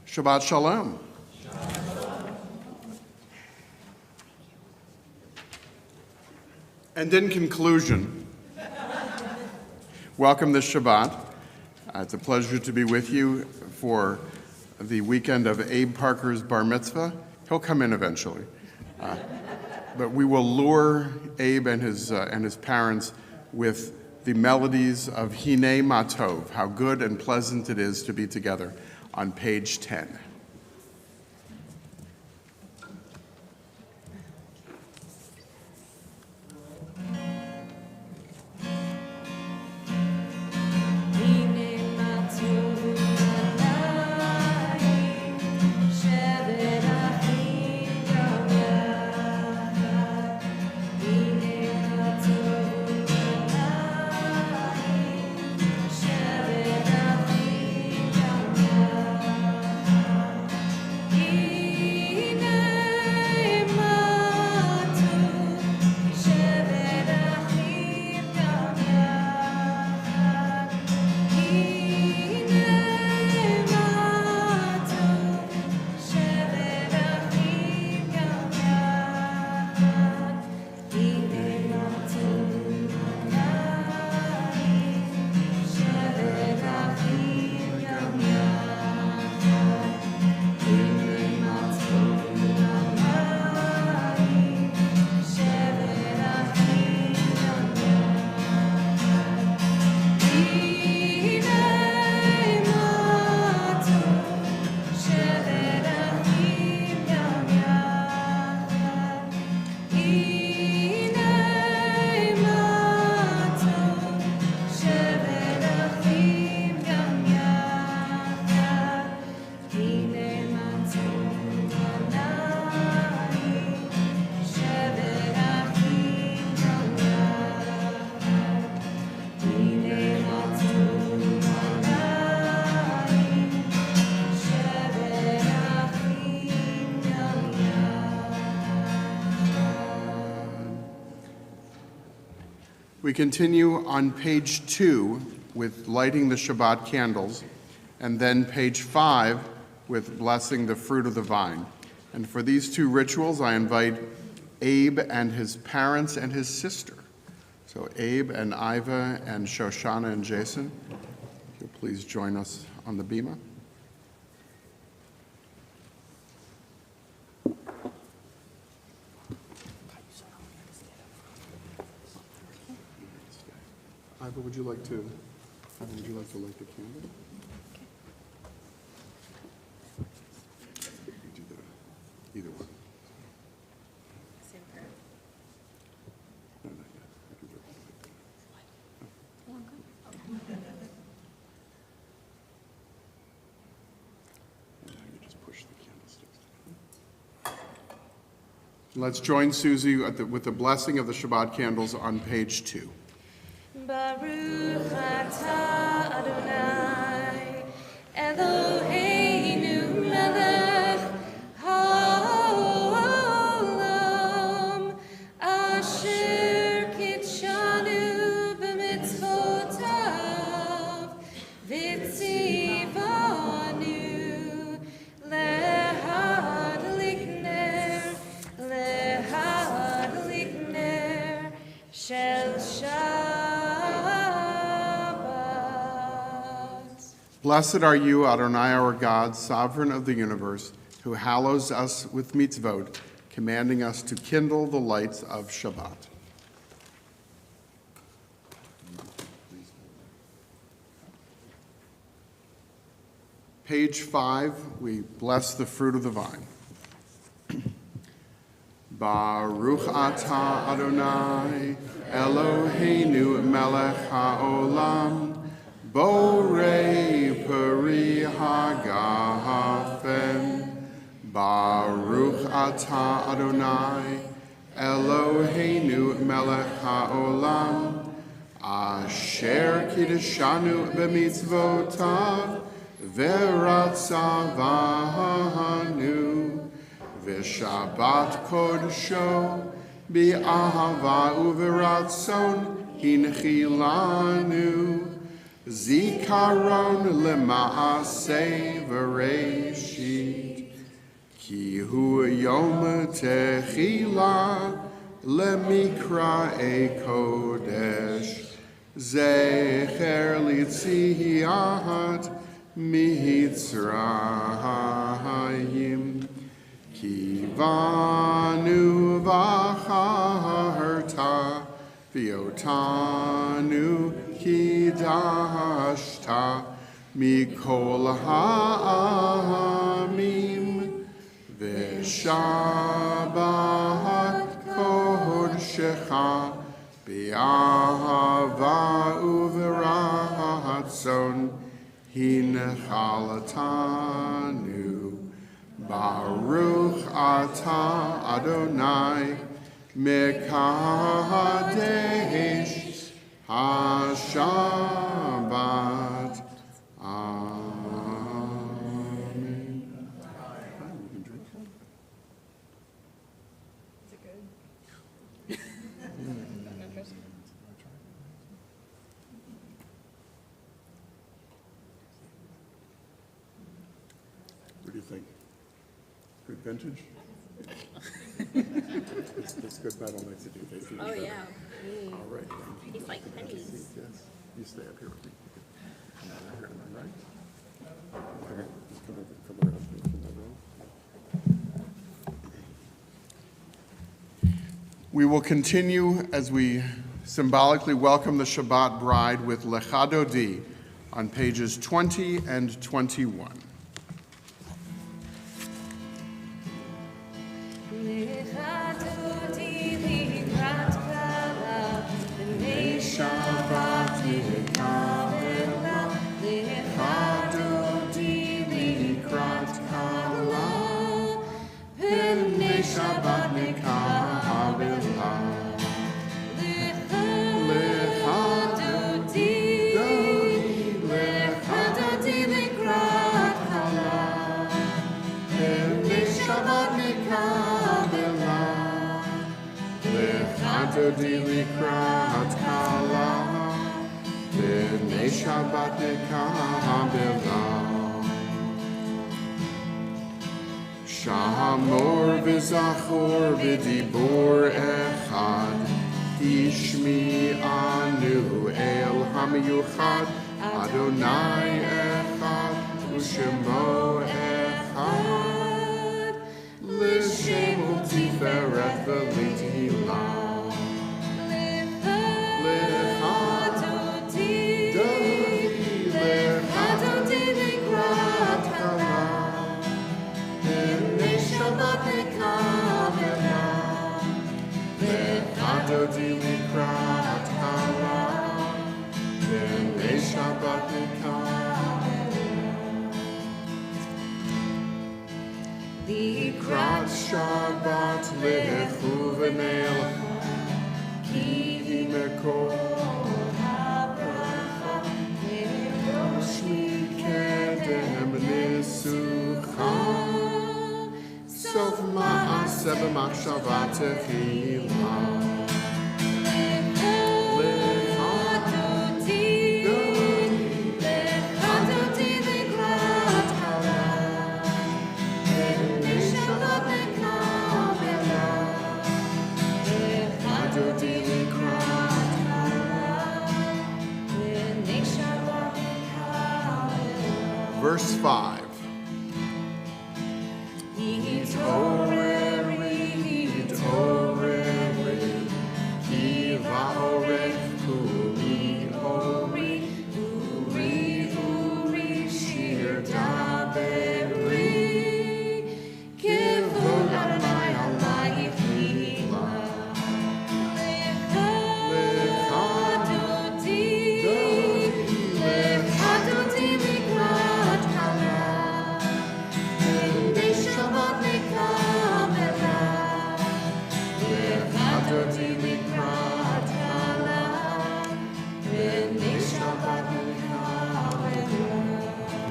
Shabbat Shalom. And in conclusion, welcome this Shabbat. It's a pleasure to be with you for the weekend of Abe Parker's bar mitzvah. He'll come in eventually. But we will lure Abe and his parents with the melodies of Hine Matov, how good and pleasant it is to be together, on page 10. We continue on page 2 with lighting the Shabbat candles, and then page 5 with blessing the fruit of the vine. And for these two rituals, I invite Abe and his parents and his sister. So Abe and Iva and Shoshana and Jason, if you'll please join us on the bima. Iva, would you like to light the candle? You do that. Either one. Same prayer. No, not yet. I can do it. And now you just push the candlesticks. Let's join Susie with the blessing of the Shabbat candles on page 2. Baruch atah Adonai Eloheinu melech haolam asher kitshanu b'mitzvotav v'tzivanu lehadlik ner shel Shabbat. Blessed are you, Adonai, our God, sovereign of the universe, who hallows us with mitzvot, commanding us to kindle the lights of Shabbat. Page 5, we bless the fruit of the vine. Baruch atah Adonai, Eloheinu melech haolam, Borei peri hagafen. Baruch atah Adonai, Eloheinu melech haolam, asher kiddushanu b'mitzvotav, v'ratzavanu, v'shabbat kodesho, bi'ahava u'v'ratzon hinchilanu, Zikaron lema'aseh v'reishit, ki hu yom techila lemikra kodesh, zecher litziat mitzrayim, ki vanu v'charta v'yotanu kidashta mikol ha'amim v'shabbat kodshecha b'ahava uv'ratzon hinchalatanu Baruch atah Adonai mekadesh HaShabbat. Amen. Is it good? What do you think? Good vintage? It's good battle nights to do. Oh, yeah. All right. Tastes like pennies. Yes. You stay up here with me. Come over here, am I right? Okay. Just come over from the row. We will continue as we symbolically welcome the Shabbat bride with Lecha Dodi on pages 20 and 21. Dodi likrat kala, b'nei Shabbat nekabela. Shamor v'zachor v'dibor echad, ishmi anu el hamiyuchad, Adonai echad, u'shemo echad, l'shem u'tiferet v'lithilah. Dodi likrat kala, b'nei Shabbat nekabela. Likrat Shabbat lechu v'neilcha, ki mekol habracha, nerosh mikedem nisucha, sof ma'aseh b'machshava techila. Verse 5.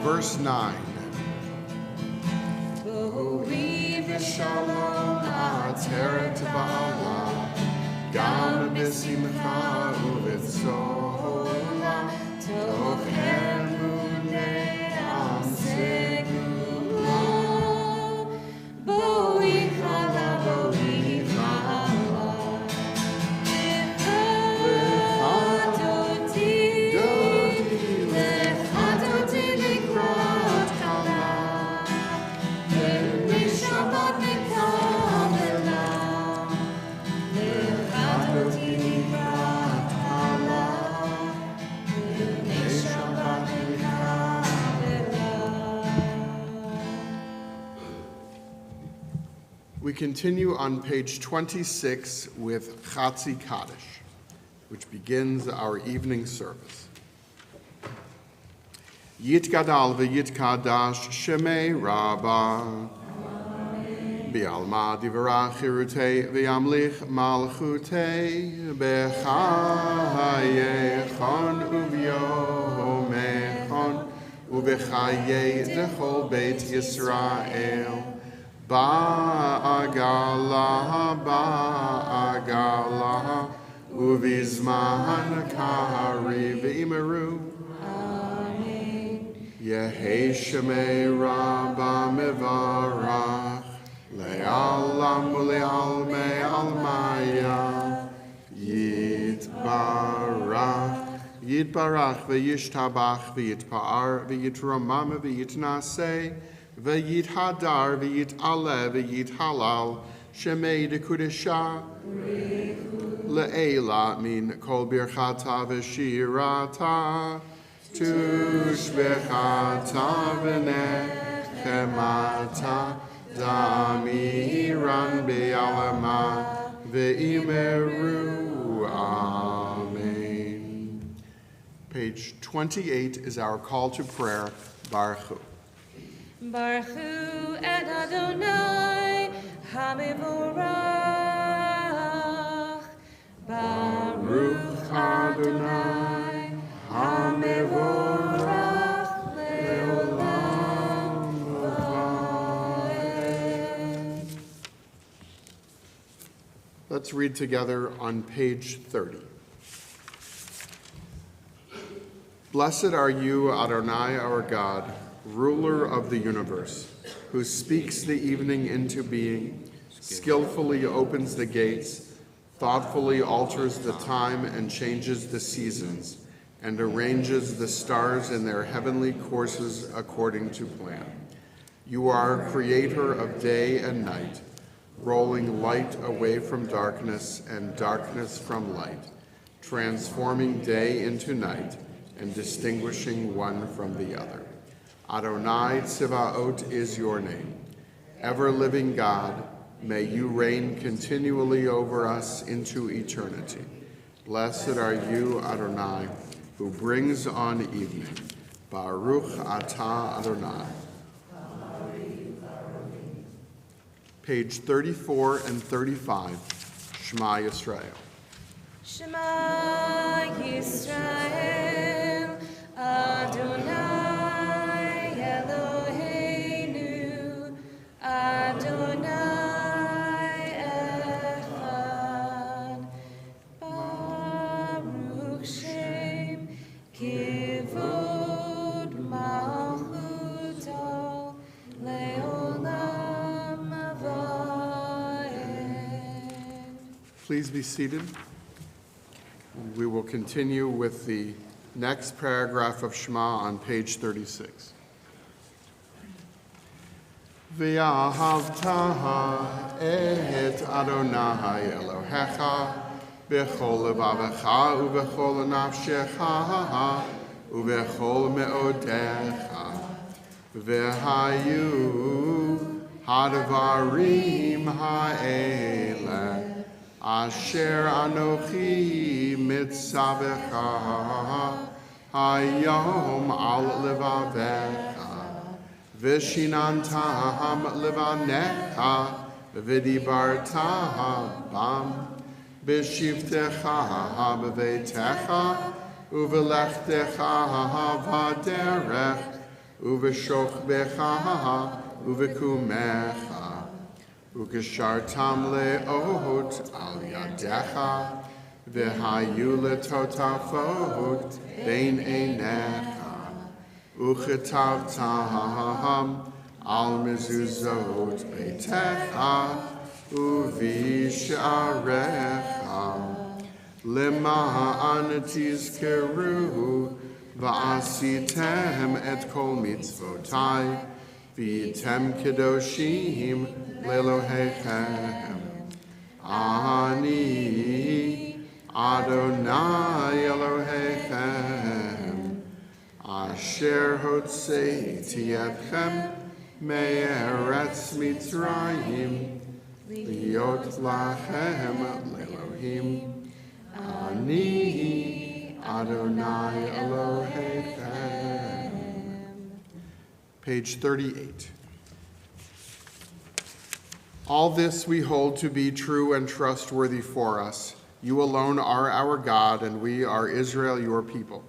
Verse 9. B'huri v'shalom ateret ba'ala, gam b'simcha u'v'tzola We continue on page 26 with Chatzi Kaddish, which begins our evening service. Yitgadal v'yitkadash shemei Rabbah. Bi'alma divarach chirutei v'yamlich malchutei b'chayechon uvyomechon u'b'chayei dechol beit Yisrael. Ba'agala, uvizman kari v'imeru. Amen. Yehei shemei Rabbah mevarach, le'alam u'le'almei almaya, yitbarach v'yishtabach v'yitpa'ar v'yitramam v'yitnaseh, V'yithadar v'yit'aleh v'yithalal shemei dekudesha le'ela min kol birchata v'shirata tushbechata v'nechemata damiran be'alama ve'imeru. Amen. Page 28 is our call to prayer. Baruch Hu. Baruch Hu et Adonai HaMevorach. Baruch Adonai HaMevorach le'olam va'ed. Let's read together on page 30. Blessed are you, Adonai, our God, ruler of the universe, who speaks the evening into being, skillfully opens the gates, thoughtfully alters the time and changes the seasons, and arranges the stars in their heavenly courses according to plan. You are creator of day and night, rolling light away from darkness and darkness from light, transforming day into night and distinguishing one from the other. Adonai Tzivaot is your name. Ever-living God, may you reign continually over us into eternity. Blessed are you, Adonai, who brings on evening. Baruch atah Adonai. Page 34 and 35, Shema Yisrael. Shema Yisrael, Adonai Eloheinu, Adonai Echad. Baruch Shem Kivod Malchuto Leolam Va'ed. Please be seated. We will continue with the next paragraph of Shema on page 36. V'ahavta et Adonai Elohecha b'chol levavecha u'b'chol nafshecha u'b'chol me'odecha v'hayu hadvarim ha'eleh Asher anochi mitzavecha hayom al levavecha v'shinantam levanecha v'dibarta bam b'shivtecha b'veitecha u'v'lechtecha v'derech u'v'shochbecha u'v'kumecha Ukeshartam le'ot al yadecha, v'hayu letotafot bein einecha, uchetavtam al mezuzot beitecha, uvisharecha, lema'an tizkeru, va'asitem et kol mitzvotai, v'yitem kedoshim lelohechem. Ani Adonai Elohechem, asher hotzeiti etchem me'eretz Mitzrayim, liot lachem le'Elohim. Ani Adonai Elohechem. Page 38. All this we hold to be true and trustworthy for us. You alone are our God, and we are Israel, your people.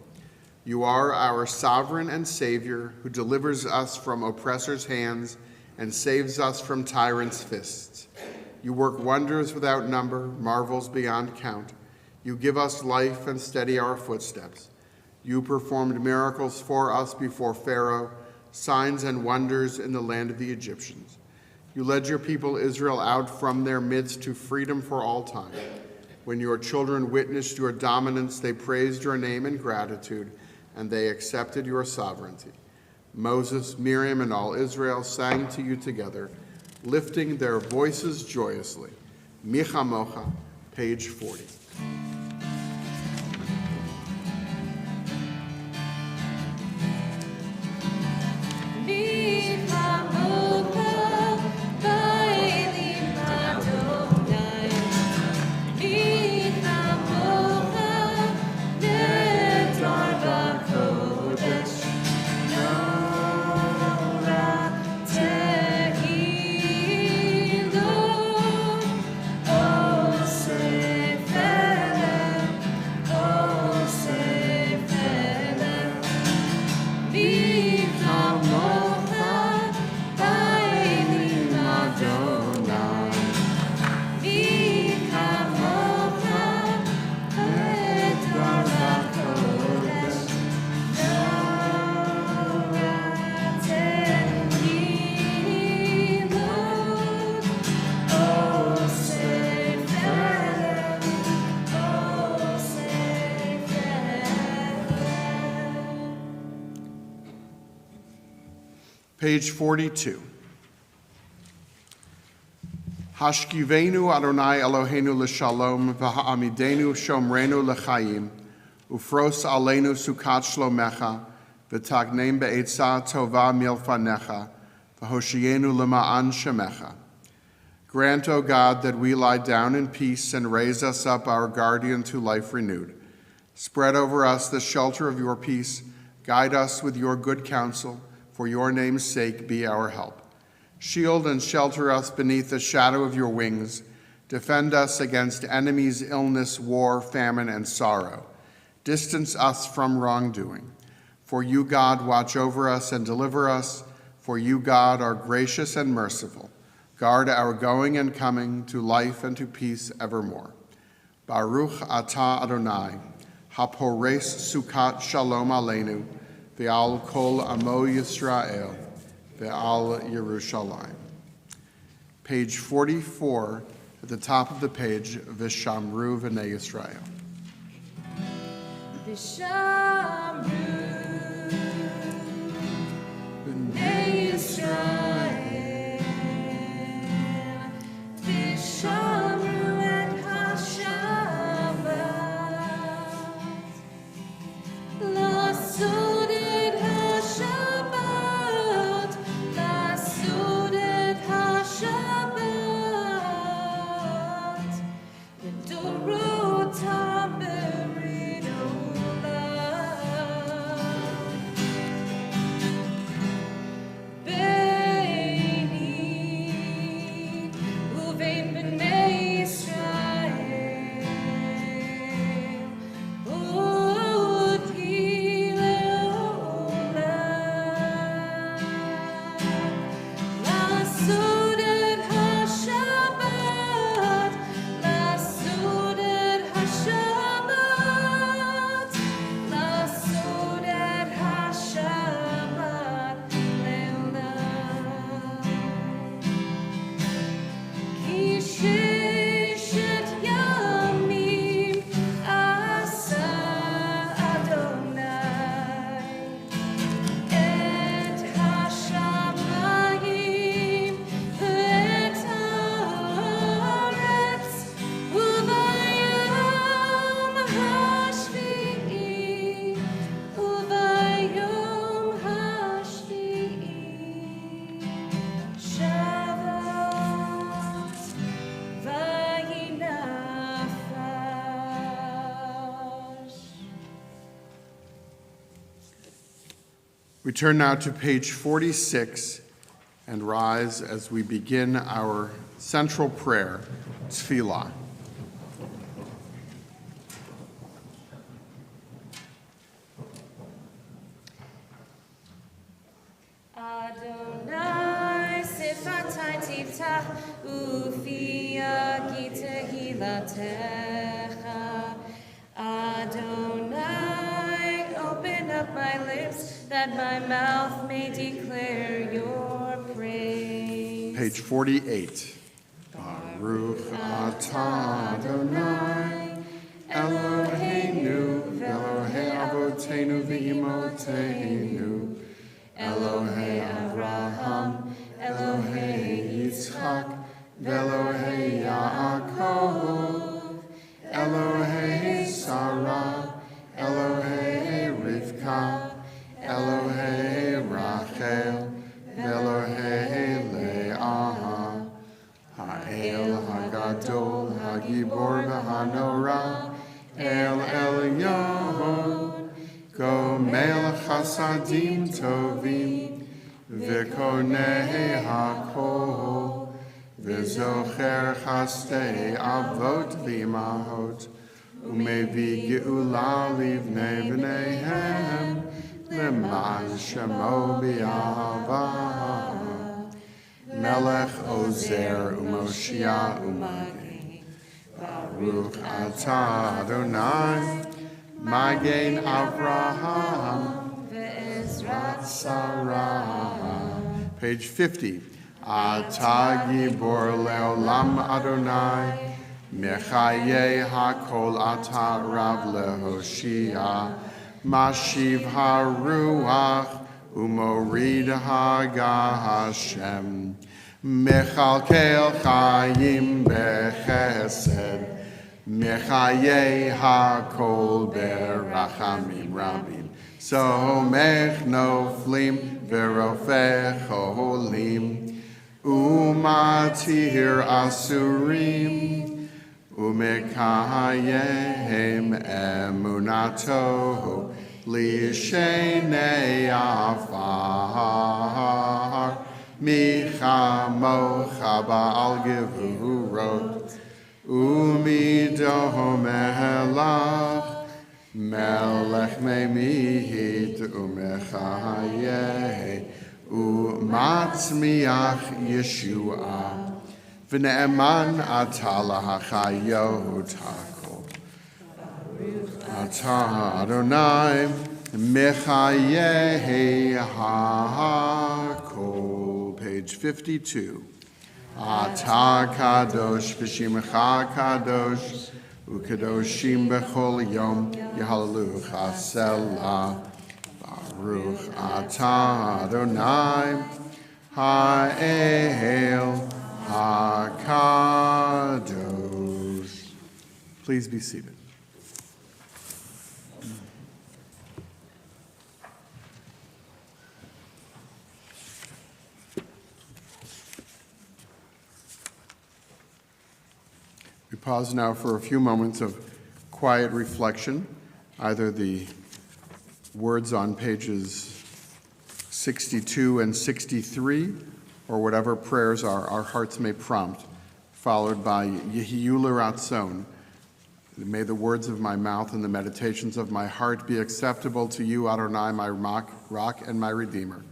You are our sovereign and Savior, who delivers us from oppressors' hands and saves us from tyrants' fists. You work wonders without number, marvels beyond count. You give us life and steady our footsteps. You performed miracles for us before Pharaoh, signs and wonders in the land of the Egyptians. You led your people Israel out from their midst to freedom for all time. When your children witnessed your dominance, they praised your name in gratitude, and they accepted your sovereignty. Moses, Miriam, and all Israel sang to you together, lifting their voices joyously. Micha Mocha, page 40. Page 42. Hashkivenu Adonai Eloheinu l'shalom v'ha'amidenu shomrenu l'chaim ufros aleinu sukat shlomecha v'tagnem be'etza tova milfanecha v'hoshienu l'ma'an shemecha. Grant, O God, that we lie down in peace and raise us up our guardian to life renewed. Spread over us the shelter of your peace. Guide us with your good counsel. For your name's sake, be our help. Shield and shelter us beneath the shadow of your wings. Defend us against enemies, illness, war, famine, and sorrow. Distance us from wrongdoing. For you, God, watch over us and deliver us. For you, God, are gracious and merciful. Guard our going and coming to life and to peace evermore. Baruch atah Adonai, hapores sukat shalom aleinu, ve'al kol amo Yisrael, ve'al Yerushalayim. Page 44, at the top of the page, V'shamru v'nei Yisrael. V'shamru v'nei Yisrael, v'shamru et ha-Shabbat, l'asud et ha-Shabbat, l'asud et ha-Shabbat, v'dorotam beridu We turn now to page 46 and rise as we begin our central prayer, Tefillah. Adonai sifatai tiftach ufi yagi tehilatecha. Adonai, open up my lips that my mouth may declare your praise. Page 48. Baruch atah Adonai, Eloheinu, Elohei Avotenu v'Imotenu, Elohei Avraham, Elohei Yitzchak, Elohei Yaakov, Elohei Sarah, Elohei Rivka, Elohei Rachel, Elohei Leah, Ha'el Hagadol, Hagibor v'Hanora, El Elyon, Gomel Chasadim Tovim, V'Konei HaKol, V'Zocher Chastei Avot V'Imahot, Umevi Geula Livnei V'neihem, L'man Shemo B'Yahava, Melech Ozer Umoshia Umagin, Baruch Atah Adonai, Magen Avraham, Ve'ezrat Sarah. Page 50. Atah Gibor Leolam Adonai, Mechaye HaKol Atah Rav Lehoshia, Mashiv HaRuach, Umorid Haga Hashem, Mechalkel Chayim Bechesed, Mechaye HaKol Berachamim Rabim, Somech Noflim Verofech Holim, Umatir Asurim, Umekayehem Emunato, Lishenei Afar, Michamocha Ba'al Gevurot, Umidoho Melach, Melech Memihit Umechayeh, Umatzmiach Yeshua, V'ne'eman Atala HaChayot HaKol. Atah Adonai, Mechayehi HaKol. Page 52. Atah Kadosh V'Shimcha Kadosh, Ukadoshim B'chol Yom Yehalalucha Selah. Baruch Atah Adonai, Ha'el HaKadosh. Please be seated. We pause now for a few moments of quiet reflection, either the words on pages 62 and 63, or whatever prayers our hearts may prompt, followed by Yehiyu L'Ratzon. May the words of my mouth and the meditations of my heart be acceptable to you, Adonai, my rock and my redeemer.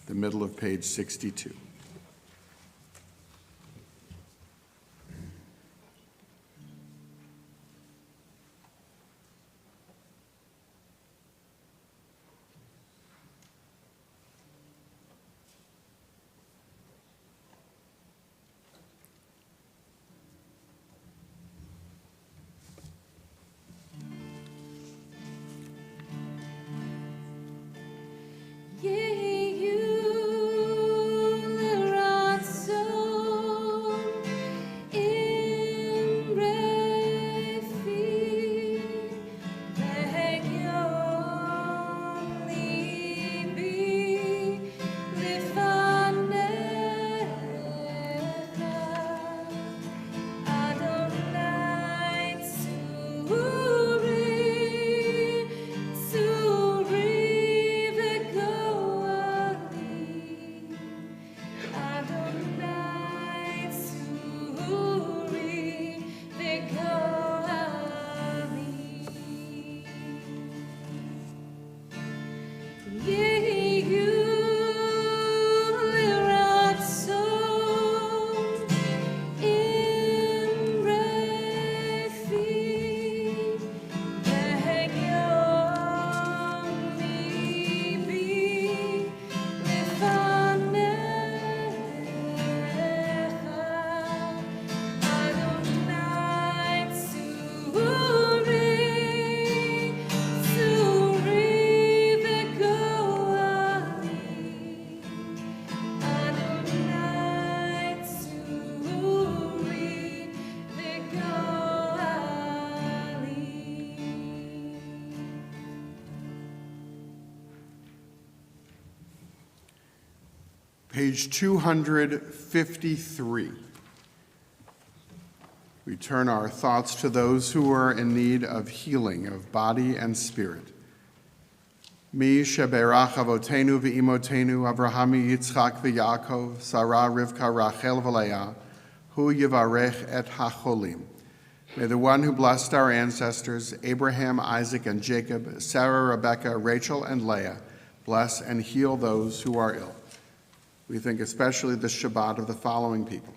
The middle of page 62. Yehiyu Page 253. We turn our thoughts to those who are in need of healing of body and spirit. Mi sheberach avotenu ve'imotenu Avraham Yitzchak ve'Yaakov Sarah Rivka Rachel v'Leah hu yivarech et hacholim. May the one who blessed our ancestors, Abraham, Isaac, and Jacob, Sarah, Rebekah, Rachel, and Leah, bless and heal those who are ill. We think especially this Shabbat of the following people: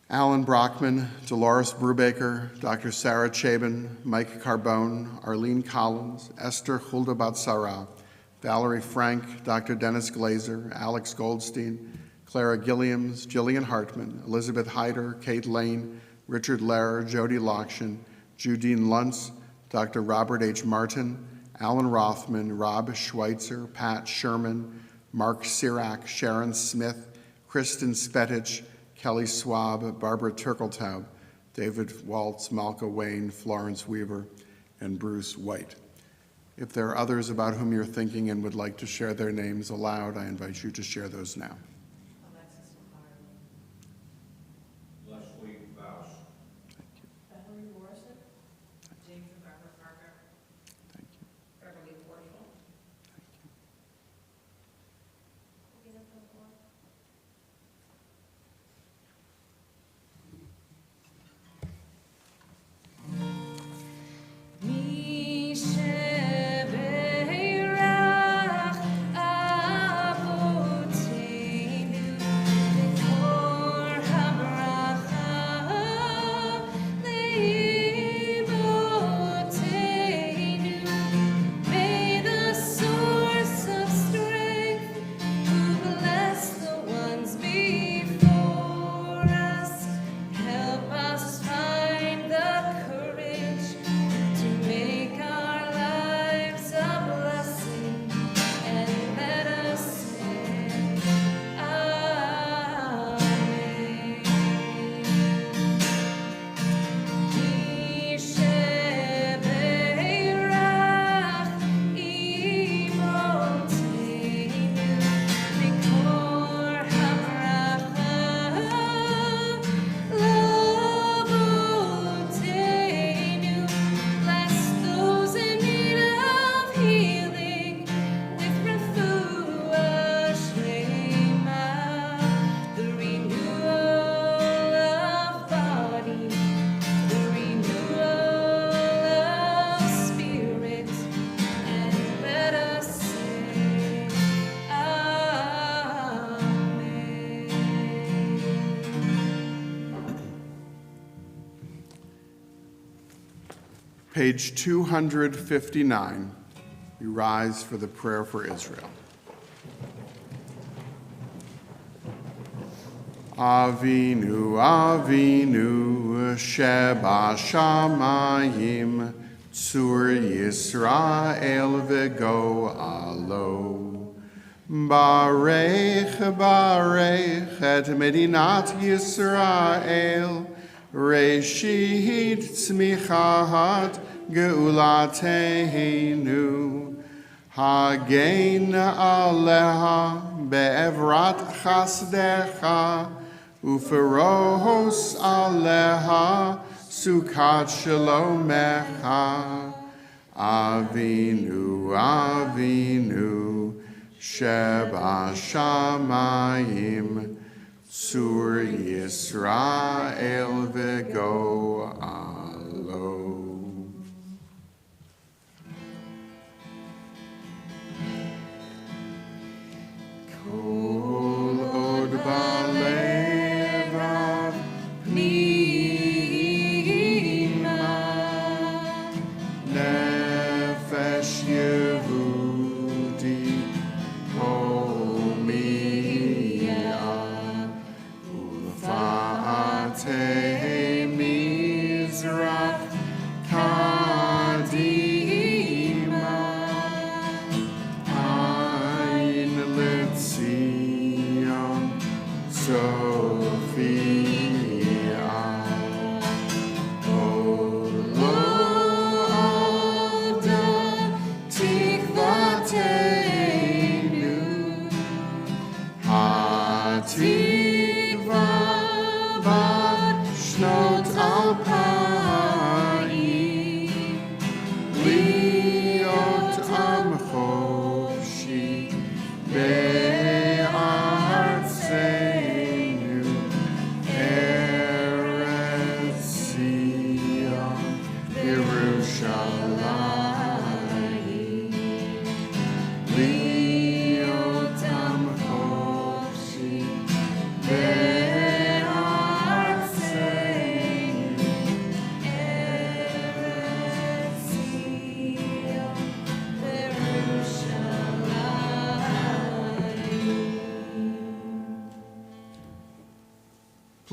Alan Brockman, Dolores Brubaker, Dr. Sarah Chabin, Mike Carbone, Arlene Collins, Esther Hulda Batsara, Valerie Frank, Dr. Dennis Glazer, Alex Goldstein, Clara Gilliams, Jillian Hartman, Elizabeth Hyder, Kate Lane, Richard Lehrer, Jody Lokshin, Judine Luntz, Dr. Robert H. Martin, Alan Rothman, Rob Schweitzer, Pat Sherman, Mark Sirac, Sharon Smith, Kristen Spetich, Kelly Swab, Barbara Turkeltaub, David Waltz, Malka Wayne, Florence Weaver, and Bruce White. If there are others about whom you're thinking and would like to share their names aloud, I invite you to share those now. Page 259, we rise for the prayer for Israel. Avinu, Avinu, Shebashamayim, Tzur Yisrael v'go alo. Barech, Barech, et Medinat Yisrael, Reshit tzmichat geulateinu, Hagein aleha be'evrat chasdecha, Uferos aleha sukat shalomecha. Avinu, Avinu, Shebashamayim, Tzur Yisrael v'go alo. Kol od balevav pnima, nefesh Yehudi homiyah, ulfa'atei mizrach kadima, ayin letzion Sophia. Olo Alda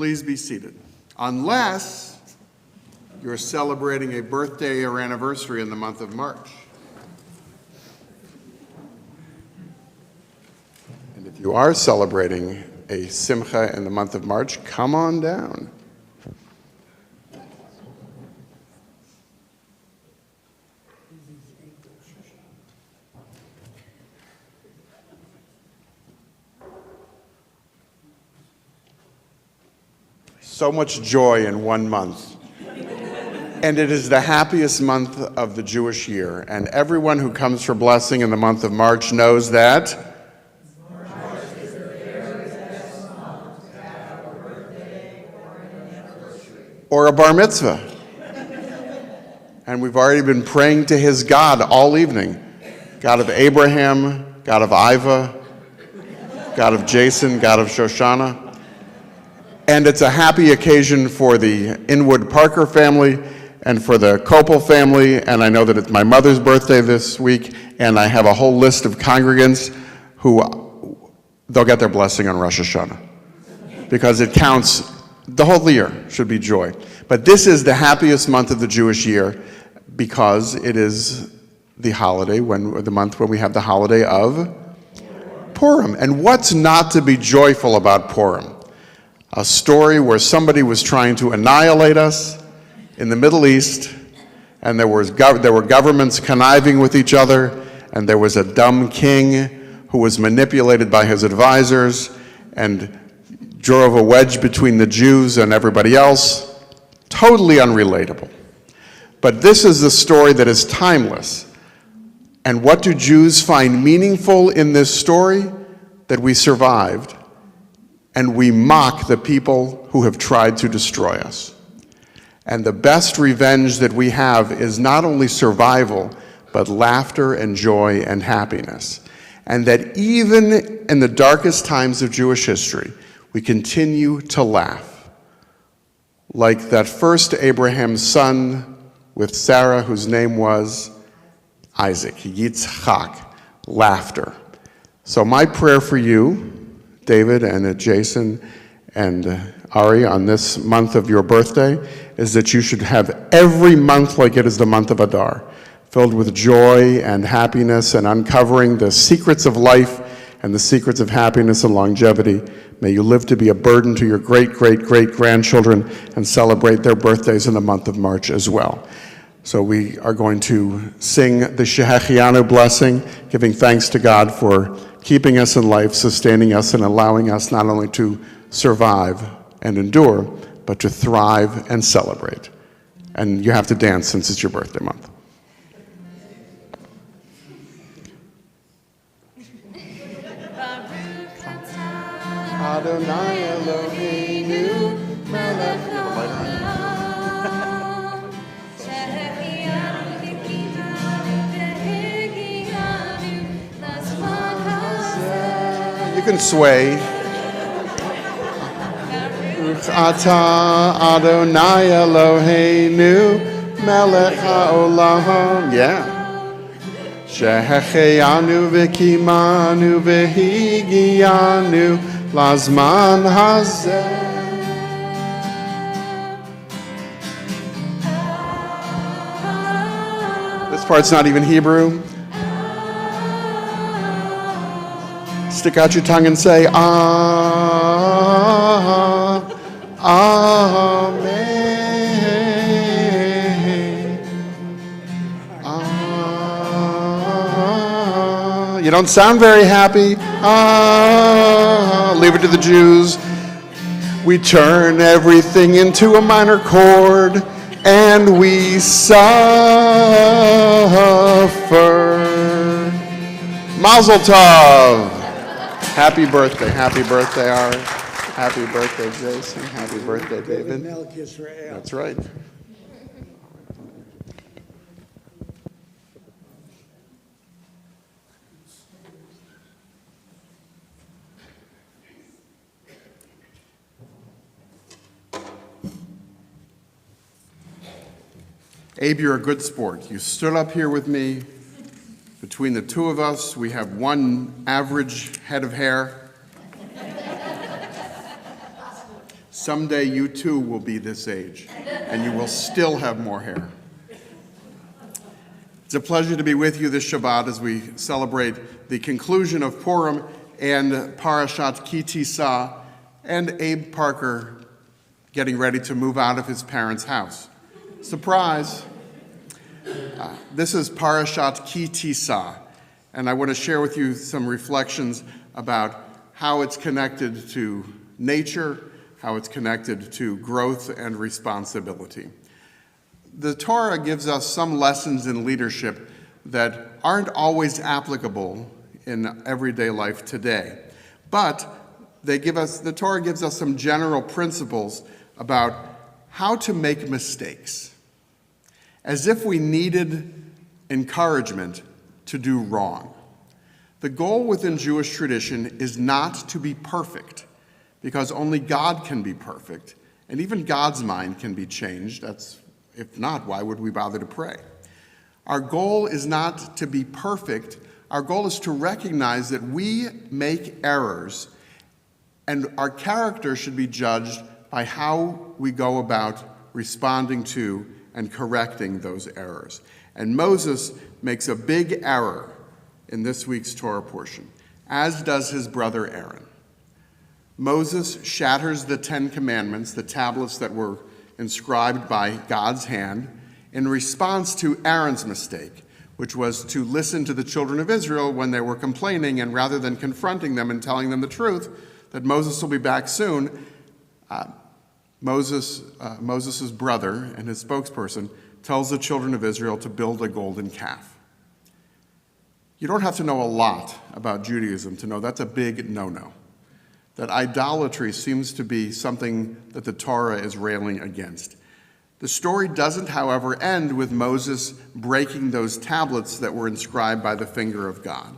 Please be seated. Unless you're celebrating a birthday or anniversary in the month of March. And if you are celebrating a simcha in the month of March, come on down. So much joy in 1 month. And it is the happiest month of the Jewish year. And everyone who comes for blessing in the month of March knows that March is the very best month to have a birthday or an anniversary. Or a bar mitzvah. And we've already been praying to his God all evening. God of Abraham, God of Iva, God of Jason, God of Shoshana. And it's a happy occasion for the Inwood Parker family and for the Copel family, and I know that it's my mother's birthday this week, and I have a whole list of congregants who they'll get their blessing on Rosh Hashanah because it counts. The whole year should be joy. But this is the happiest month of the Jewish year because it is the holiday, the month when we have the holiday of Purim. And what's not to be joyful about Purim? A story where somebody was trying to annihilate us in the Middle East, and there were governments conniving with each other, and there was a dumb king who was manipulated by his advisors and drove a wedge between the Jews and everybody else. Totally unrelatable. But this is a story that is timeless. And what do Jews find meaningful in this story? That we survived. And we mock the people who have tried to destroy us. And the best revenge that we have is not only survival, but laughter and joy and happiness. And that even in the darkest times of Jewish history, we continue to laugh. Like that first Abraham's son with Sarah, whose name was Isaac, Yitzchak, laughter. So my prayer for you, David and Jason and Ari, on this month of your birthday, is that you should have every month like it is the month of Adar, filled with joy and happiness and uncovering the secrets of life and the secrets of happiness and longevity. May you live to be a burden to your great-great-great-grandchildren and celebrate their birthdays in the month of March as well. So we are going to sing the Shehechianu blessing, giving thanks to God for keeping us in life, sustaining us, and allowing us not only to survive and endure, but to thrive and celebrate. And you have to dance since it's your birthday month. Adonai Eloheinu melech haolam. You can sway. Baruch atah Adonai Eloheinu melech haolam. Yeah. Shehechianu v'kimanu v'higianu lazman hazeh. This part's not even Hebrew. Stick out your tongue and say, Amen. You don't sound very happy. Leave it to the Jews. We turn everything into a minor chord and we suffer. Mazel tov. Happy birthday, Ari. Happy birthday, Jason. Happy birthday, David. That's right. Abe, you're a good sport. You stood up here with me. Between the two of us, we have one average head of hair. Someday you too will be this age, and you will still have more hair. It's a pleasure to be with you this Shabbat as we celebrate the conclusion of Purim and Parashat Ki Tisa, and Abe Parker getting ready to move out of his parents' house. Surprise! This is Parashat Ki Tisa, and I want to share with you some reflections about how it's connected to nature, how it's connected to growth and responsibility. The Torah gives us some lessons in leadership that aren't always applicable in everyday life today, but the Torah gives us some general principles about how to make mistakes, as if we needed encouragement to do wrong. The goal within Jewish tradition is not to be perfect, because only God can be perfect, and even God's mind can be changed. If not, why would we bother to pray? Our goal is not to be perfect. Our goal is to recognize that we make errors, and our character should be judged by how we go about responding to and correcting those errors. And Moses makes a big error in this week's Torah portion, as does his brother Aaron. Moses shatters the 10 Commandments, the tablets that were inscribed by God's hand, in response to Aaron's mistake, which was to listen to the children of Israel when they were complaining, and rather than confronting them and telling them the truth, that Moses will be back soon, Moses' brother and his spokesperson tells the children of Israel to build a golden calf. You don't have to know a lot about Judaism to know that's a big no-no. That idolatry seems to be something that the Torah is railing against. The story doesn't, however, end with Moses breaking those tablets that were inscribed by the finger of God,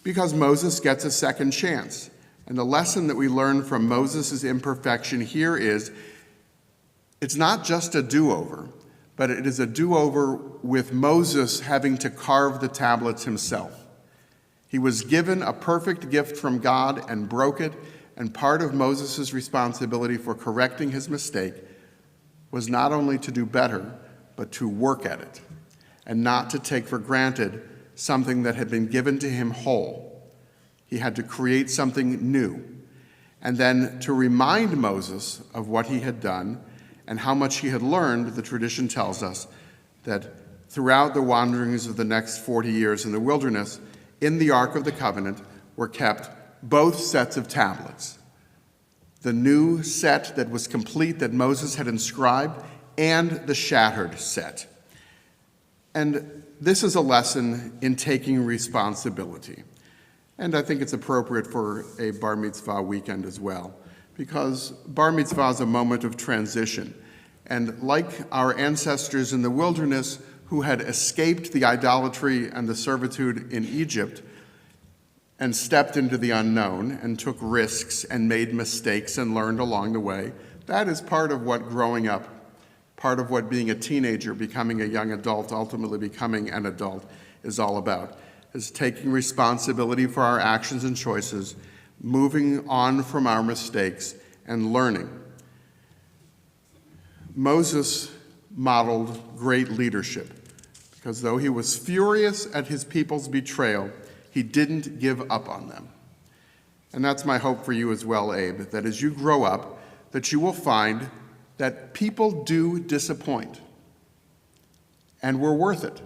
because Moses gets a second chance. And the lesson that we learn from Moses' imperfection here is it's not just a do-over, but it is a do-over with Moses having to carve the tablets himself. He was given a perfect gift from God and broke it, and part of Moses' responsibility for correcting his mistake was not only to do better, but to work at it, and not to take for granted something that had been given to him whole. He had to create something new, and then to remind Moses of what he had done and how much he had learned. The tradition tells us that throughout the wanderings of the next 40 years in the wilderness, in the Ark of the Covenant were kept both sets of tablets, the new set that was complete that Moses had inscribed, and the shattered set. And this is a lesson in taking responsibility. And I think it's appropriate for a bar mitzvah weekend as well, because bar mitzvah is a moment of transition. And like our ancestors in the wilderness who had escaped the idolatry and the servitude in Egypt and stepped into the unknown and took risks and made mistakes and learned along the way, that is part of what growing up, part of what being a teenager, becoming a young adult, ultimately becoming an adult is all about, is taking responsibility for our actions and choices, moving on from our mistakes, and learning. Moses modeled great leadership, because though he was furious at his people's betrayal, he didn't give up on them. And that's my hope for you as well, Abe, that as you grow up, that you will find that people do disappoint, and we're worth it.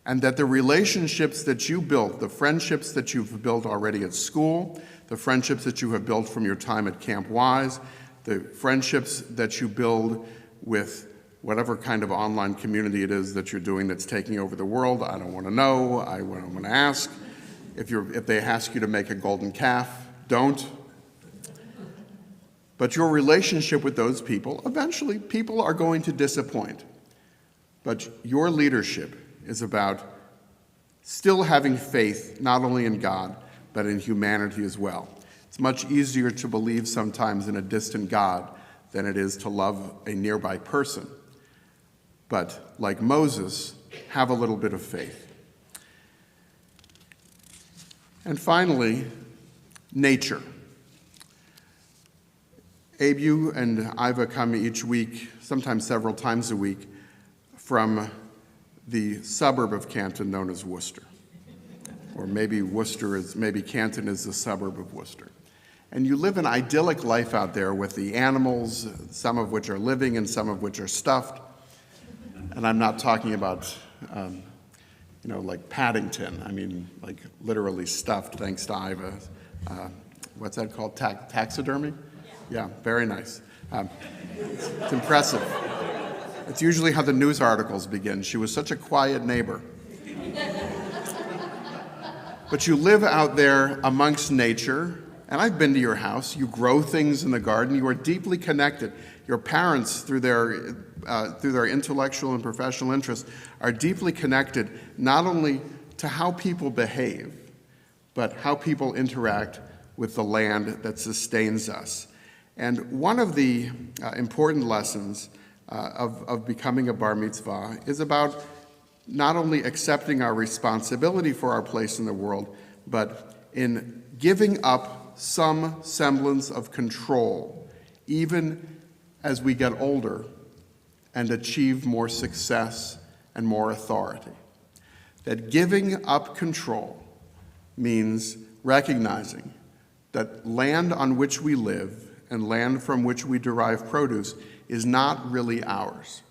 And that the relationships that you built, the friendships that you've built already at school, the friendships that you have built from your time at Camp Wise, the friendships that you build with whatever kind of online community it is that you're doing that's taking over the world. I don't want to know. I want to ask. If they ask you to make a golden calf, don't. But your relationship with those people, eventually people are going to disappoint. But your leadership is about still having faith, not only in God, but in humanity as well. It's much easier to believe sometimes in a distant God than it is to love a nearby person. But like Moses, have a little bit of faith. And finally, nature. Abe, you and Iva come each week, sometimes several times a week, from the suburb of Canton known as Worcester. Or maybe Canton is the suburb of Worcester. And you live an idyllic life out there with the animals, some of which are living and some of which are stuffed. And I'm not talking about, like Paddington. I mean, like literally stuffed, thanks to Iva. What's that called? Taxidermy? Yeah, very nice. It's impressive. It's usually how the news articles begin. She was such a quiet neighbor. But you live out there amongst nature, and I've been to your house. You grow things in the garden. You are deeply connected. Your parents, through their intellectual and professional interests, are deeply connected not only to how people behave, but how people interact with the land that sustains us. And one of the important lessons of becoming a bar mitzvah is about not only accepting our responsibility for our place in the world, but in giving up some semblance of control, even as we get older and achieve more success and more authority. That giving up control means recognizing that land on which we live and land from which we derive produce is not really ours,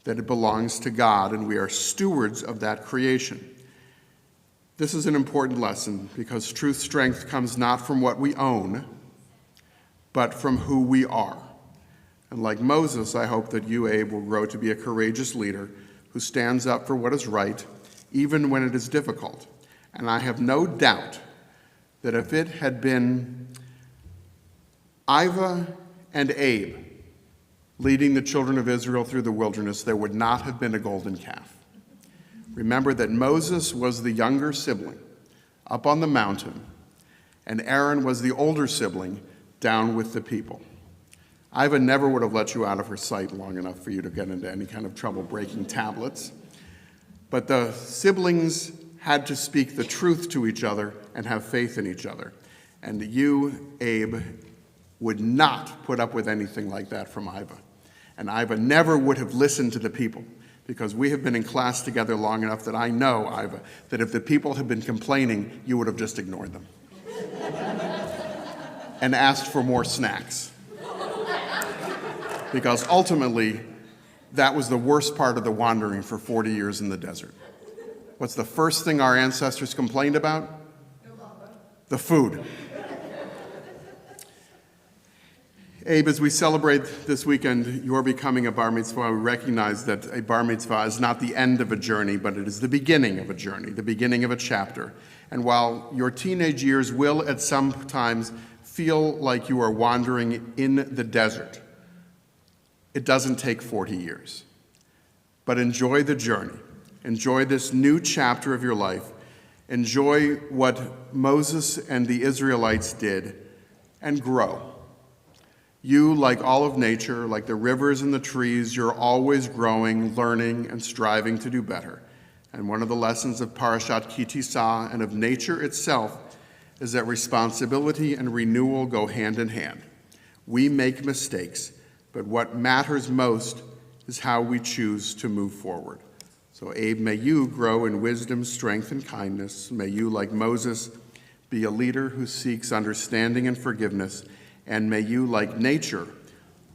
that it belongs to God and we are stewards of that creation. This is an important lesson because true strength comes not from what we own, but from who we are. And like Moses, I hope that you, Abe, will grow to be a courageous leader who stands up for what is right, even when it is difficult. And I have no doubt that if it had been Iva and Abe leading the children of Israel through the wilderness, there would not have been a golden calf. Remember that Moses was the younger sibling up on the mountain, and Aaron was the older sibling down with the people. Iva never would have let you out of her sight long enough for you to get into any kind of trouble breaking tablets. But the siblings had to speak the truth to each other and have faith in each other. And you, Abe, would not put up with anything like that from Iva. And Iva never would have listened to the people, because we have been in class together long enough that I know, Iva, that if the people had been complaining, you would have just ignored them and asked for more snacks. Because ultimately, that was the worst part of the wandering for 40 years in the desert. What's the first thing our ancestors complained about? The food. Abe, as we celebrate this weekend your becoming a bar mitzvah, we recognize that a bar mitzvah is not the end of a journey, but it is the beginning of a journey, the beginning of a chapter. And while your teenage years will at some times feel like you are wandering in the desert, it doesn't take 40 years. But enjoy the journey. Enjoy this new chapter of your life. Enjoy what Moses and the Israelites did, and grow. You, like all of nature, like the rivers and the trees, you're always growing, learning, and striving to do better. And one of the lessons of Parashat Ki Tisa and of nature itself is that responsibility and renewal go hand in hand. We make mistakes, but what matters most is how we choose to move forward. So, Abe, may you grow in wisdom, strength, and kindness. May you, like Moses, be a leader who seeks understanding and forgiveness. And may you, like nature,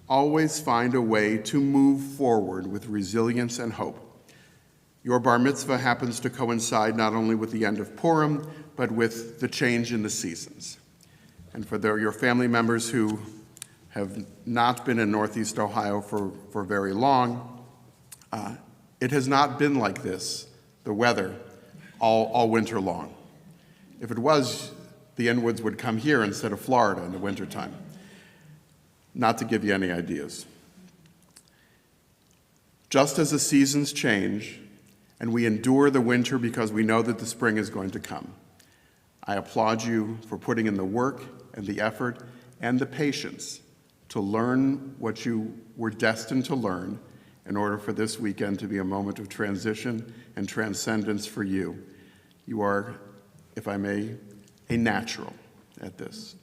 always find a way to move forward with resilience and hope. Your bar mitzvah happens to coincide not only with the end of Purim, but with the change in the seasons. And for your family members who have not been in Northeast Ohio for very long, it has not been like this, the weather, all winter long. If it was, the Inwoods would come here instead of Florida in the wintertime. Not to give you any ideas. Just as the seasons change and we endure the winter because we know that the spring is going to come, I applaud you for putting in the work and the effort and the patience to learn what you were destined to learn in order for this weekend to be a moment of transition and transcendence for you. You are, if I may, a natural at this.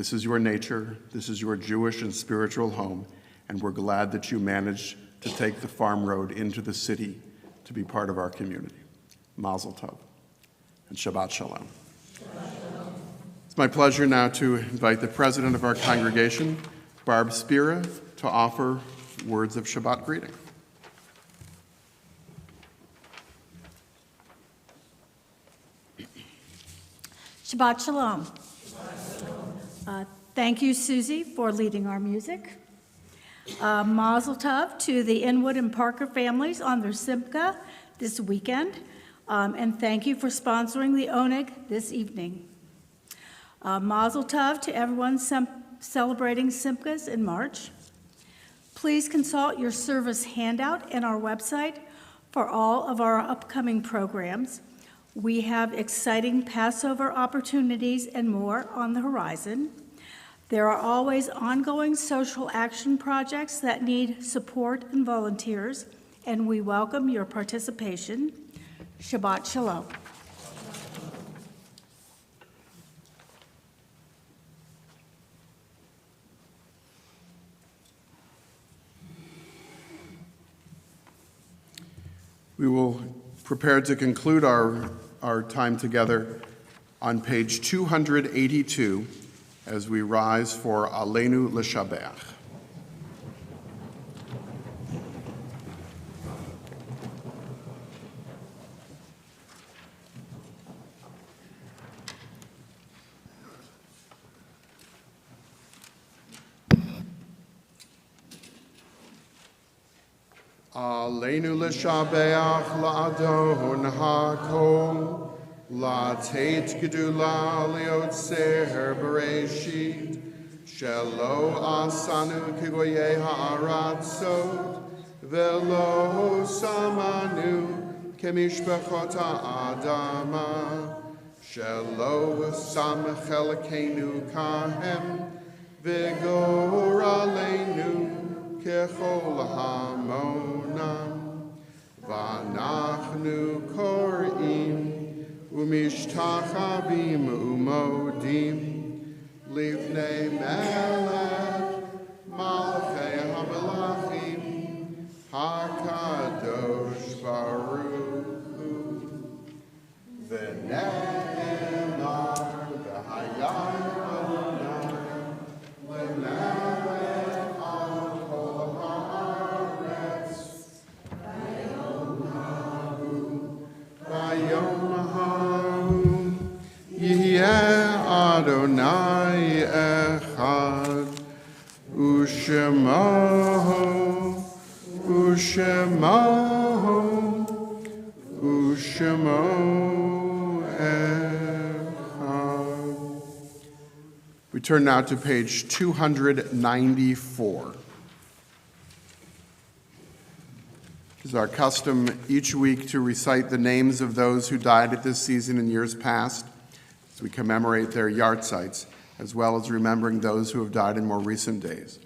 This is your nature, this is your Jewish and spiritual home, and we're glad that you managed to take the farm road into the city to be part of our community. Mazel tov and Shabbat Shalom. It's my pleasure now to invite the president of our congregation, Barb Spira, to offer words of Shabbat greeting. Shabbat Shalom. Thank you, Susie, for leading our music. Mazel tov to the Inwood and Parker families on their Simcha this weekend. And thank you for sponsoring the Oneg this evening. Mazel tov to everyone celebrating Simchas in March. Please consult your service handout and our website for all of our upcoming programs. We have exciting Passover opportunities and more on the horizon. There are always ongoing social action projects that need support and volunteers, and we welcome your participation. Shabbat Shalom. We will prepare to conclude our time together on page 282 as we rise for Aleinu L'Shabeach. Aleinu l'shabeach la'adon ha'kol, la'tet gedula li'otzer bereshit, shelo asanu kigoye ha'aratzot, velo samanu kemishpachot ha'adama, shelo sam chelakenu kahem, v'gor aleinu kechol hamonam, v'anachnu korim, umishtachavim umodim, livnei melech, malchei hamelachim, hakadosh baruch hu, v'ne'emar v'hayar Adonai, l'melech al kol haaretz, vayom hahu, yihyeh Adonai echad, u'shemo echad. We turn now to page 294. It is our custom each week to recite the names of those who died at this season in years past as we commemorate their yahrzeits, as well as remembering those who have died in more recent days.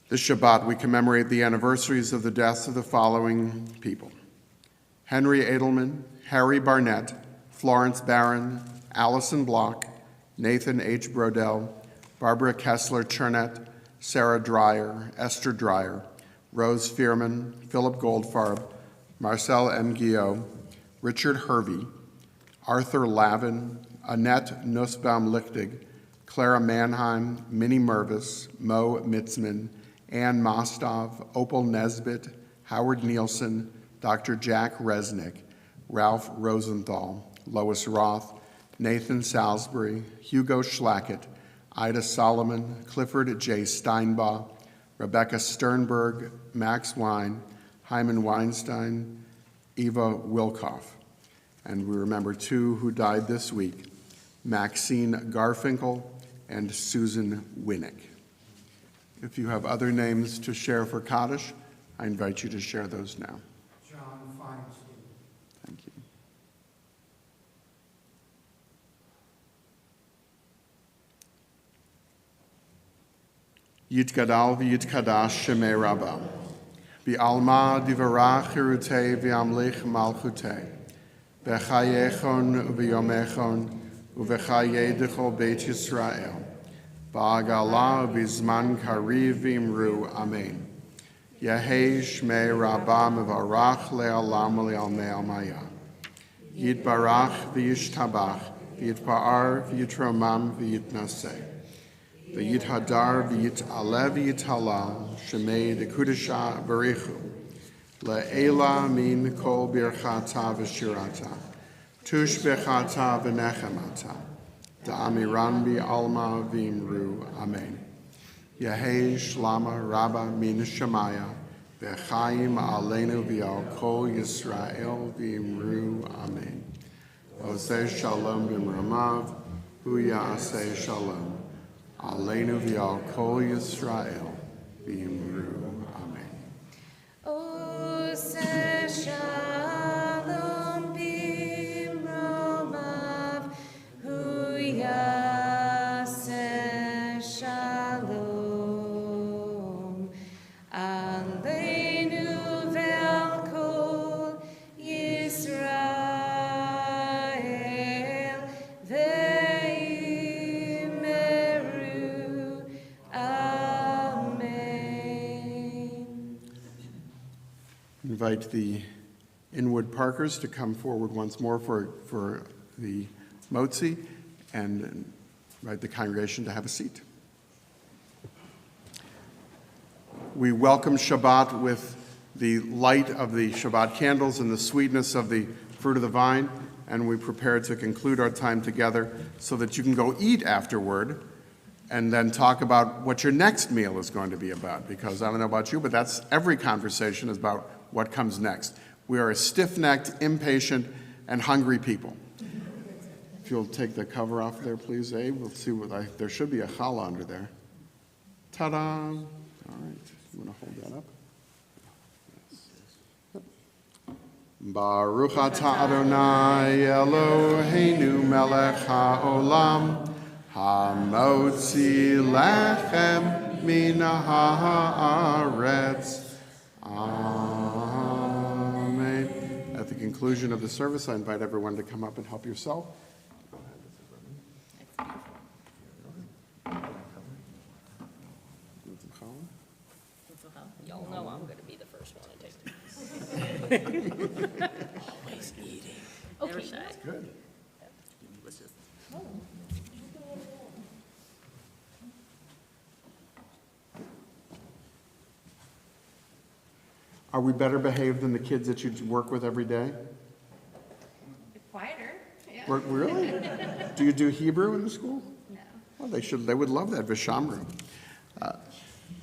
This Shabbat, we commemorate the anniversaries of the deaths of the following people: Henry Edelman, Harry Barnett, Florence Barron, Allison Block, Nathan H. Brodell, Barbara Kessler-Chernett, Sarah Dreyer, Esther Dreyer, Rose Fearman, Philip Goldfarb, Marcel M. Guillot, Richard Hervey, Arthur Lavin, Annette Nussbaum-Lichtig, Clara Mannheim, Minnie Mervis, Mo Mitzman, Ann Mostov, Opal Nesbitt, Howard Nielsen, Dr. Jack Resnick, Ralph Rosenthal, Lois Roth, Nathan Salisbury, Hugo Schlackett, Ida Solomon, Clifford J. Steinbaugh, Rebecca Sternberg, Max Wein, Hyman Weinstein, Eva Wilkoff. And we remember two who died this week, Maxine Garfinkel and Susan Winnick. If you have other names to share for Kaddish, I invite you to share those now. John Feinstein. Thank you. Yitgadal v'yitkadash shemei Rabbah. Bi'alma divarach hirutei v'amlich malchutei. B'chayechon u'v'yomechon uvechaye dechol Beit Yisrael, ba'agala bizman kariv v'imru, amen. Yehei shmei rabba mevarach le'olam le'almei almaya. Yitbarach v'yishtabach, v'yitpa'ar v'yitromam v'yitnaseh. V'yithadar v'yit'aleh v'yithalal, shemei dekudesha barichu. Le'ela min kol birchata v'shirata. Tush bechata v'nechemata. Da'amiran bi'alma v'imru, amen. Yehei shlama rabba min shemaya. V'chaim aleinu v'al kol Yisrael v'imru, amen. Oseh shalom b'mramav, hu ya'aseh shalom. Aleinu v'al kol Yisrael v'imru, amen. Oseh shalom b'mromav, hu yaseh shalom. Aleinu ve'al kol Yisrael ve'imru, amen. Invite the Inwood Parkers to come forward once more for the motzi, and invite the congregation to have a seat. We welcome Shabbat with the light of the Shabbat candles and the sweetness of the fruit of the vine, and we prepare to conclude our time together so that you can go eat afterward and then talk about what your next meal is going to be about, because I don't know about you, but that's every conversation is about what comes next. We are a stiff-necked, impatient, and hungry people. If you'll take the cover off there, please, Abe. We'll see there should be a challah under there. Ta-da! All right, I'm going to hold that up. Baruch atah Adonai Eloheinu melech haolam, hamotzi lechem min haaretz. Amen. At the conclusion of the service, I invite everyone to come up and help yourself. Y'all know I'm going to be the first one to take it. Always eating. Never shy. Good. Let's just- Are we better behaved than the kids that you work with every day? Quieter, yeah. Really? Do you do Hebrew in the school? No. Well, they would love that, Vishamru.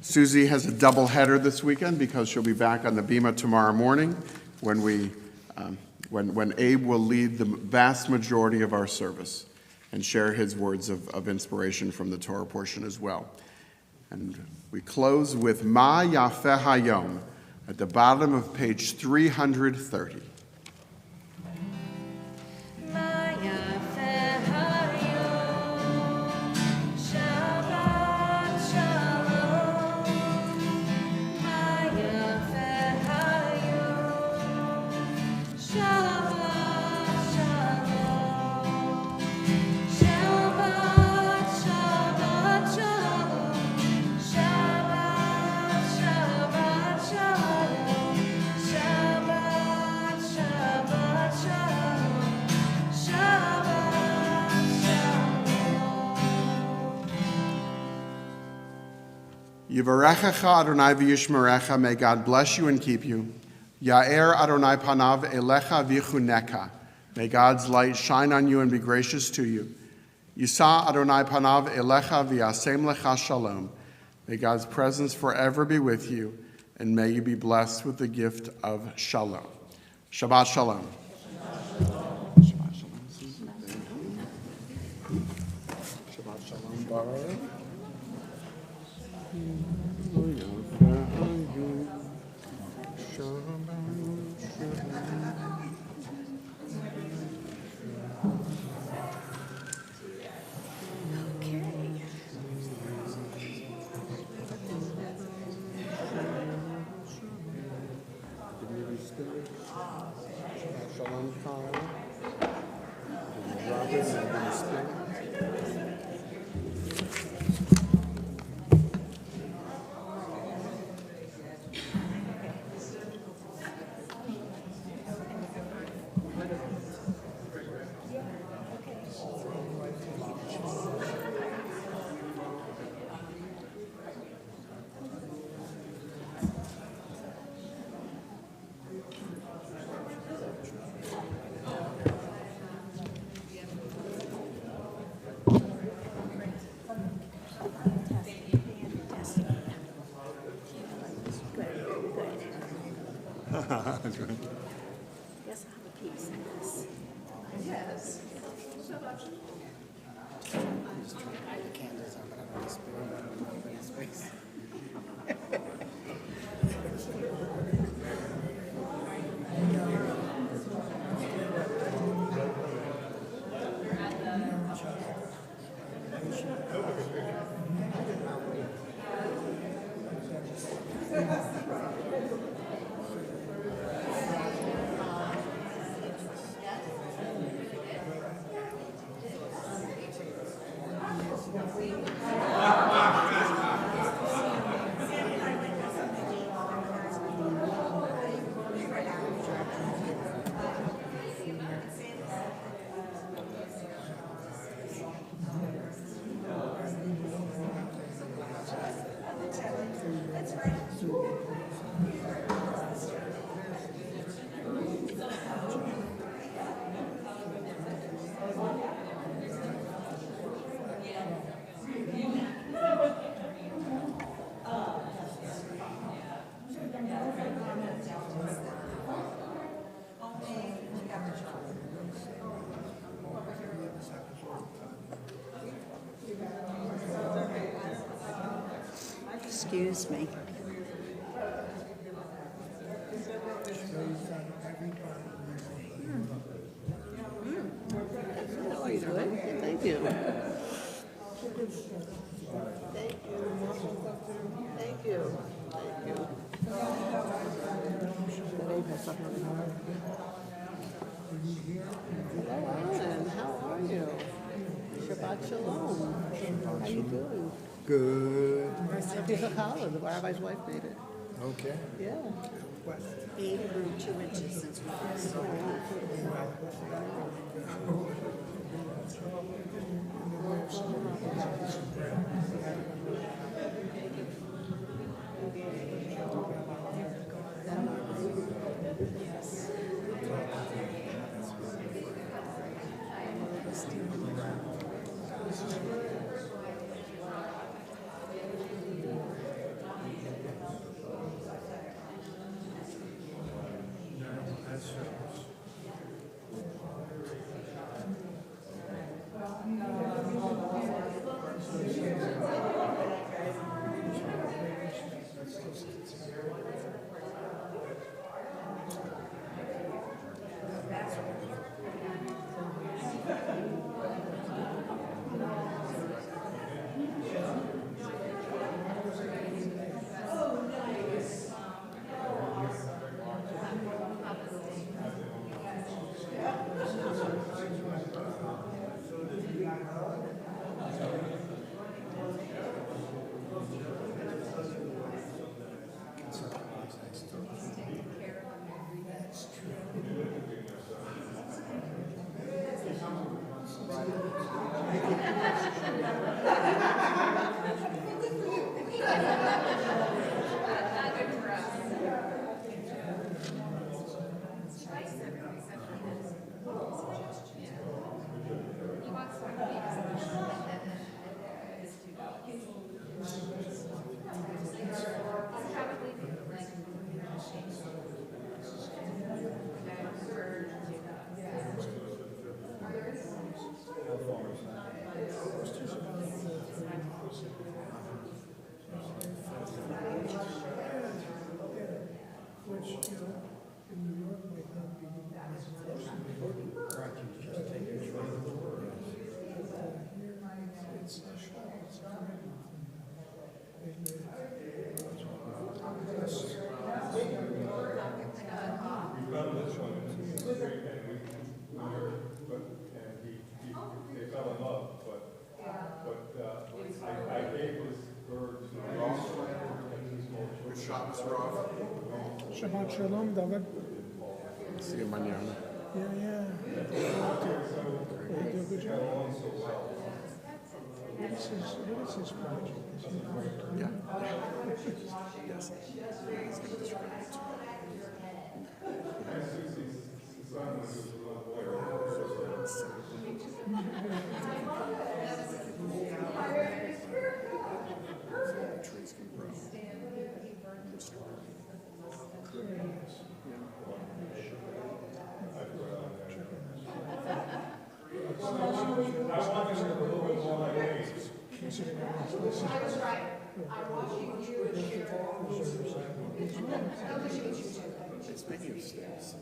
Susie has a double header this weekend because she'll be back on the Bima tomorrow morning when when Abe will lead the vast majority of our service and share his words of inspiration from the Torah portion as well. And we close with Ma Yafeh Hayom at the bottom of page 330. Yivarechecha Adonai v'yishmerecha, may God bless you and keep you. Ya'er Adonai panav elecha v'chuneka, may God's light shine on you and be gracious to you. Yisa Adonai panav elecha v'yasem lecha shalom, may God's presence forever be with you, and may you be blessed with the gift of shalom. Shabbat shalom. Shabbat shalom. Shabbat shalom. Baruch. Shalom, Kyle. Yes, I have a piece in this. Candles on, but I don't want to spill space. Excuse me. Thank you. Thank you. Thank you. Hello, Alan. How are you? Shabbat Shalom. How you doing? Good. Happy Chalalah. The rabbi's wife made it. Okay. Yeah. 8 grew 2 inches since we last saw it. they fell in love, but I gave this bird to Shabbos Rav. Shabbat Shalom, David. See you mañana. Yeah. You do a good job. What is his project? Is he Yeah. Yes. He's going to describe it. Trees can grow. Speaking of stairs,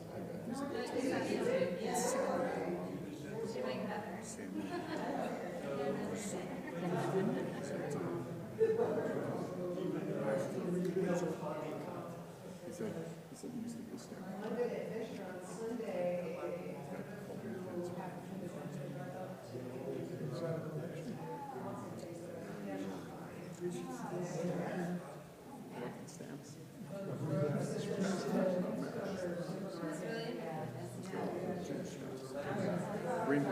he said he's the best Green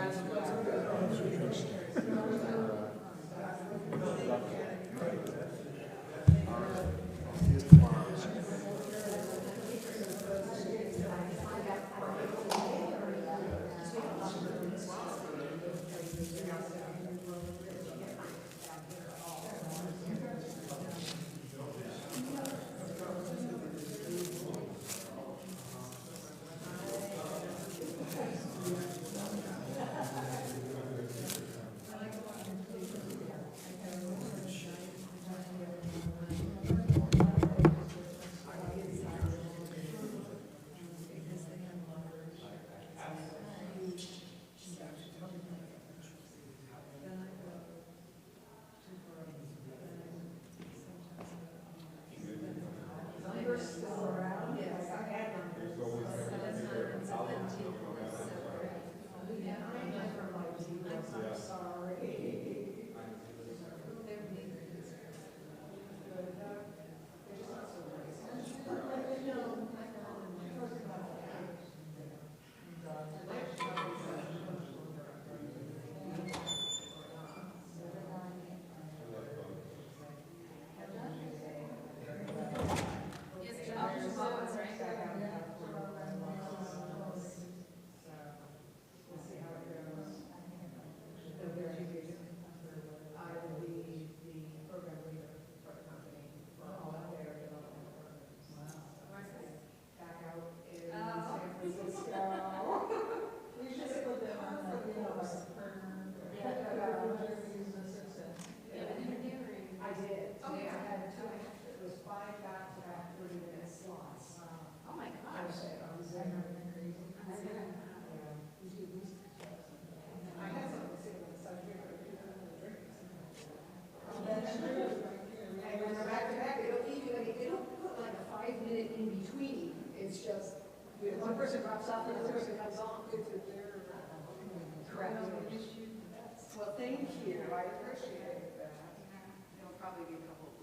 Well, thank you, I appreciate that. There'll probably be a couple